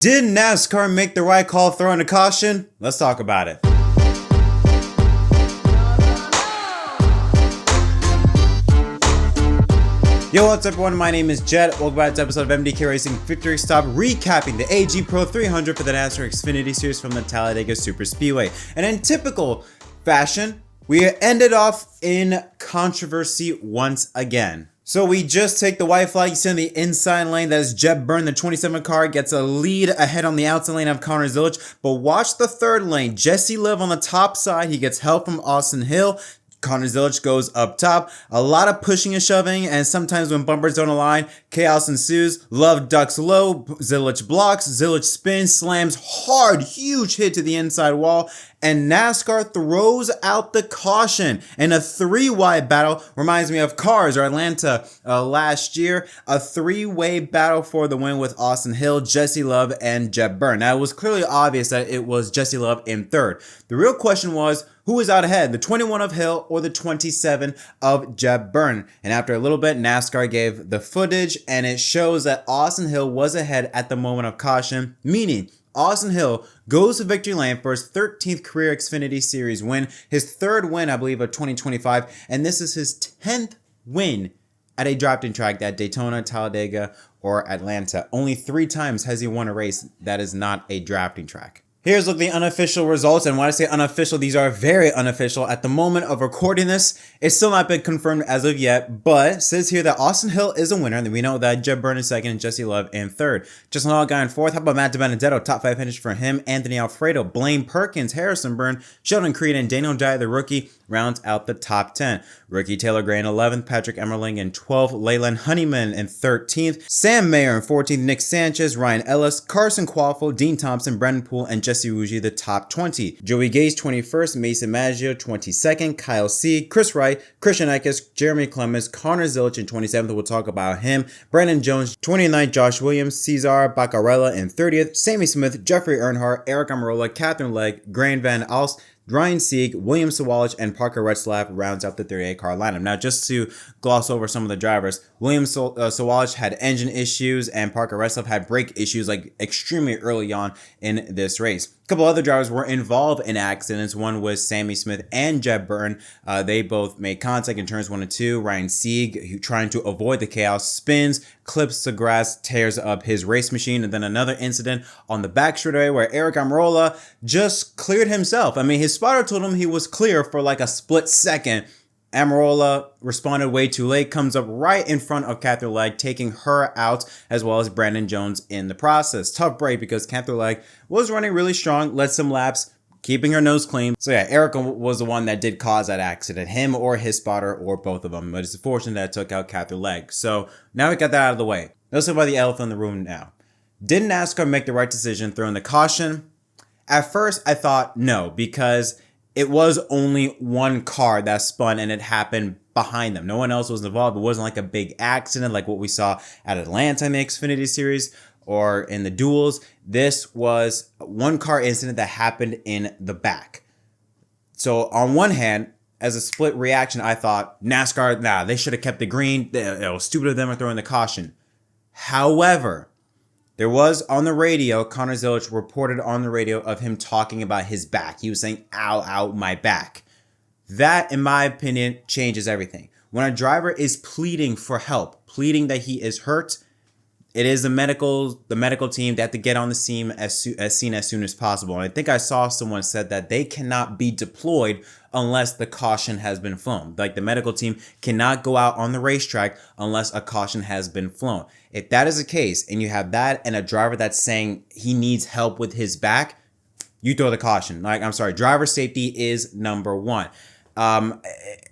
Did NASCAR make the right call throwing a caution? Let's talk about it. Yo, what's up everyone? My name is Jed. Welcome back to episode of MDK Racing Victory Stop, recapping the AG Pro 300 for the NASCAR Xfinity Series from the Talladega Super Speedway. And in typical fashion, we ended off in controversy once again. So we just take the white flag, you see in the inside lane, that is Jeb Byrne, the 27 car, gets a lead ahead on the outside lane of Connor Zilisch. But watch the third lane, Jesse Love on the top side, he gets help from Austin Hill. Connor Zilisch goes up top, a lot of pushing and shoving, and sometimes when bumpers don't align, chaos ensues. Love ducks low, Zilisch blocks, Zilisch spins, slams hard, huge hit to the inside wall, and NASCAR throws out the caution in a three-way battle. Reminds me of Cars or Atlanta last year, a three-way battle for the win with Austin Hill, Jesse Love, and Jeb Byrne. Now, it was clearly obvious that it was Jesse Love in third. The real question was, who was out ahead, the 21 of Hill or the 27 of Jeb Byrne? And after a little bit, NASCAR gave the footage, and it shows that Austin Hill was ahead at the moment of caution, meaning Austin Hill goes to victory lane for his 13th career Xfinity Series win, his third win, I believe, of 2025, and this is his 10th win at a drafting track at Daytona, Talladega, or Atlanta. Only 3 times has he won a race that is not a drafting track. Here's look at the unofficial results, and when I say unofficial, these are very unofficial. At the moment of recording this, it's still not been confirmed as of yet, but it says here that Austin Hill is a winner, and we know that Jeb Byrne is second and Jesse Love in third. Justin Allgaier in fourth. How about Matt DiBenedetto? Top 5 finish for him. Anthony Alfredo, Blaine Perkins, Harrison Byrne, Sheldon Creed, and Daniel Dye, the rookie, rounds out the top 10. Rookie Taylor Gray in 11th, Patrick Emmerling in 12th, Leyland Honeyman in 13th, Sam Mayer in 14th, Nick Sanchez, Ryan Ellis, Carson Quaffle, Dean Thompson, Brendan Poole, and Jesse Wuji, the top 20. Joey Gage 21st, Mason Maggio 22nd, Kyle C., Chris Wright, Christian Eckes, Jeremy Clemens, Connor Zilisch in 27th, we'll talk about him, Brandon Jones 29th, Josh Williams, Cesar Baccarella in 30th, Sammy Smith, Jeffrey Earnhardt, Eric Almirola, Catherine Legg, Grant Van Alst, Ryan Sieg, William Sawalich, and Parker Retzlaff rounds out the 38-car lineup. Now, just to gloss over some of the drivers, William Sawalich had engine issues, and Parker Retzlaff had brake issues like extremely early on in this race. A couple other drivers were involved in accidents. One was Sammy Smith and Jeb Byrne. They both made contact in turns 1 and 2. Ryan Sieg, trying to avoid the chaos, spins, clips the grass, tears up his race machine. And then another incident on the back straightaway where Eric Almirola just cleared himself. I mean, his spotter told him he was clear for like a split second. Almirola responded way too late, comes up right in front of Catherine Legg, taking her out, as well as Brandon Jones in the process. Tough break because Catherine Legg was running really strong, led some laps, keeping her nose clean. So yeah, Eric was the one that did cause that accident, him or his spotter or both of them. But it's unfortunate that it took out Catherine Legg. So now we got that out of the way. Let's talk about the elephant in the room now. Did NASCAR make the right decision throwing the caution? At first, I thought no, because it was only one car that spun and it happened behind them. No one else was involved. It wasn't like a big accident like what we saw at Atlanta in the Xfinity Series or in the duels. This was one car incident that happened in the back. So on one hand, as a split reaction, I thought NASCAR, nah, they should have kept the green. It was stupid of them for throwing the caution. However, there was on the radio, Connor Zilisch reported on the radio of him talking about his back. He was saying, ow, ow, my back. That, in my opinion, changes everything. When a driver is pleading for help, pleading that he is hurt, it is the medical team that have to get on the scene as soon as possible. And I think I saw someone said that they cannot be deployed unless the caution has been flown. Like the medical team cannot go out on the racetrack unless a caution has been flown. If that is the case, and you have that and a driver that's saying he needs help with his back, you throw the caution. Like, I'm sorry, driver safety is number one. And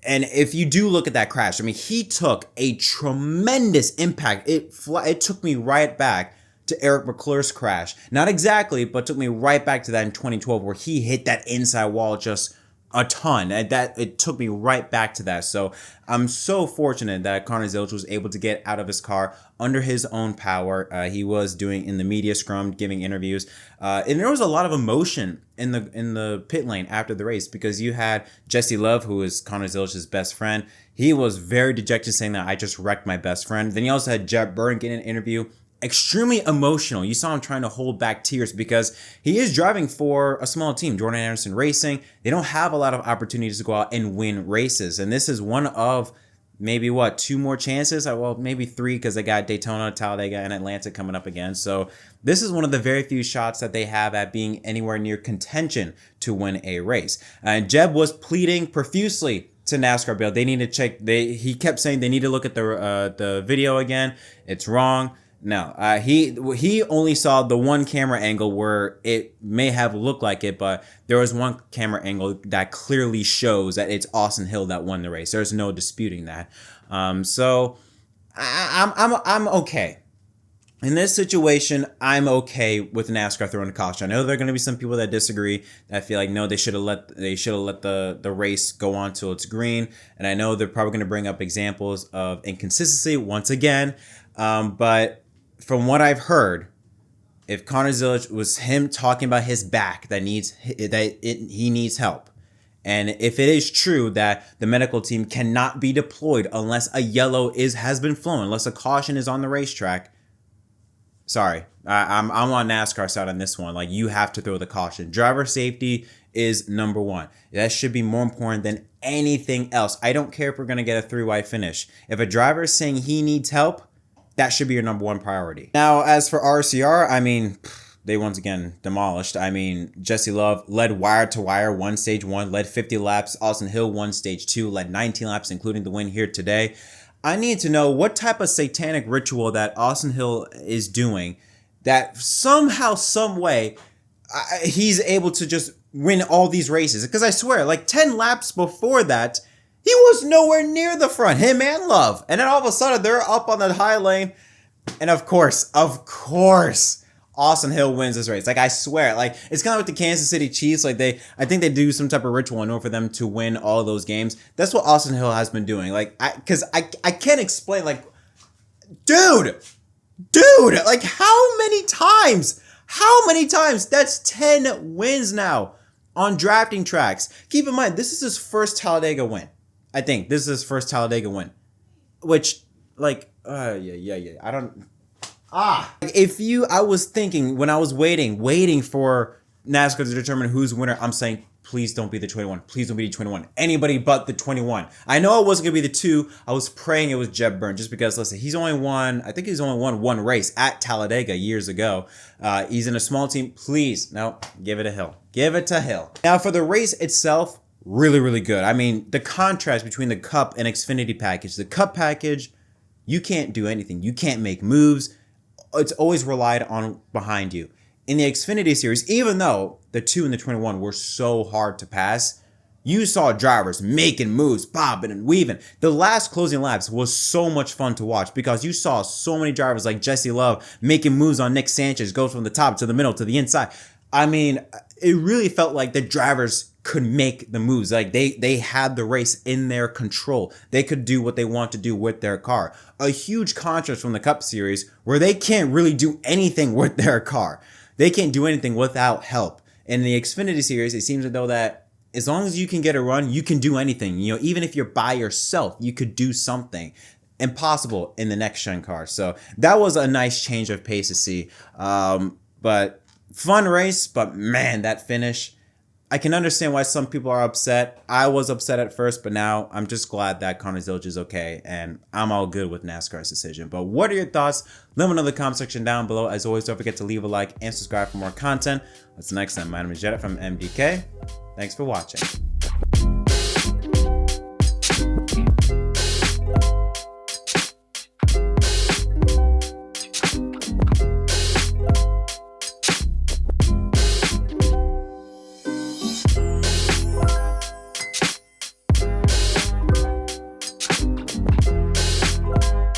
if you do look at that crash, I mean, he took a tremendous impact. It took me right back to Eric McClure's crash. Not exactly, but took me right back to that in 2012 where he hit that inside wall just a ton. And it took me right back to that. So I'm so fortunate that Connor Zilisch was able to get out of his car under his own power. He was doing in the media scrum, giving interviews, and there was a lot of emotion in the pit lane after the race because you had Jesse Love, who is Connor Zilisch's best friend. He was very dejected, saying that I just wrecked my best friend. Then you also had Jeb Byrne getting an interview. extremely emotional. You saw him trying to hold back tears because he is driving for a small team, Jordan Anderson Racing. They don't have a lot of opportunities to go out and win races. And this is one of maybe two more chances. Well, maybe three, because they got Daytona, Talladega, and Atlanta coming up again. So this is one of the very few shots that they have at being anywhere near contention to win a race. And Jeb was pleading profusely to NASCAR Bill. They need to check. He kept saying they need to look at the video again. It's wrong. No, he only saw the one camera angle where it may have looked like it, but there was one camera angle that clearly shows that it's Austin Hill that won the race. There's no disputing that. So I'm okay. In this situation, I'm okay with NASCAR throwing a caution. I know there are going to be some people that disagree, that feel like no, they should have let the race go on till it's green. And I know they're probably going to bring up examples of inconsistency once again, but from what I've heard, if Connor Zilisch was him talking about his back he needs help, and if it is true that the medical team cannot be deployed unless a yellow has been flown, unless a caution is on the racetrack, sorry, I'm on NASCAR side on this one. Like, you have to throw the caution. Driver safety is number one. That should be more important than anything else. I don't care if we're gonna get a 3-wide finish. If a driver is saying he needs help, that should be your number one priority. Now, as for RCR, I mean, they once again demolished. I mean, Jesse Love led wire to wire, won stage 1, led 50 laps. Austin Hill won stage 2, led 19 laps, including the win here today. I need to know what type of satanic ritual that Austin Hill is doing that somehow, some way, he's able to just win all these races. Because I swear, like 10 laps before that, he was nowhere near the front, him and Love. And then all of a sudden, they're up on the high lane. And of course, Austin Hill wins this race. Like, I swear, like, it's kind of like the Kansas City Chiefs. Like, I think they do some type of ritual in order for them to win all of those games. That's what Austin Hill has been doing. Like, because I can't explain, like, dude, like, how many times? That's 10 wins now on drafting tracks. Keep in mind, this is his first Talladega win. I think this is his first Talladega win, which, like, yeah. I don't. I was thinking when I was waiting for NASCAR to determine who's winner, I'm saying, please don't be the 21. Please don't be the 21. Anybody but the 21. I know it wasn't going to be the 2. I was praying it was Jeb Burns, just because, listen, he's only won one race at Talladega years ago. He's in a small team. Please, no, give it to Hill. Give it to Hill. Now, for the race itself, really, really good. I mean, the contrast between the Cup and Xfinity package. The Cup package, you can't do anything. You can't make moves. It's always relied on behind you. In the Xfinity series, even though the 2 and the 21 were so hard to pass, you saw drivers making moves, bobbing and weaving. The last closing laps was so much fun to watch because you saw so many drivers like Jesse Love making moves on Nick Sanchez, goes from the top to the middle to the inside. I mean, it really felt like the drivers could make the moves. Like, they had the race in their control. They could do what they want to do with their car. A huge contrast from the Cup Series, where they can't really do anything with their car. They can't do anything without help. In the Xfinity Series, it seems as though that as long as you can get a run, you can do anything. You know, even if you're by yourself, you could do something impossible in the next gen car. So that was a nice change of pace to see. But fun race, but man, that finish, I can understand why some people are upset. I was upset at first, but now I'm just glad that Connor Zilisch is okay, and I'm all good with NASCAR's decision. But what are your thoughts? Let me know in the comment section down below. As always, don't forget to leave a like and subscribe for more content. Until next time, my name is Jed from MDK. Thanks for watching.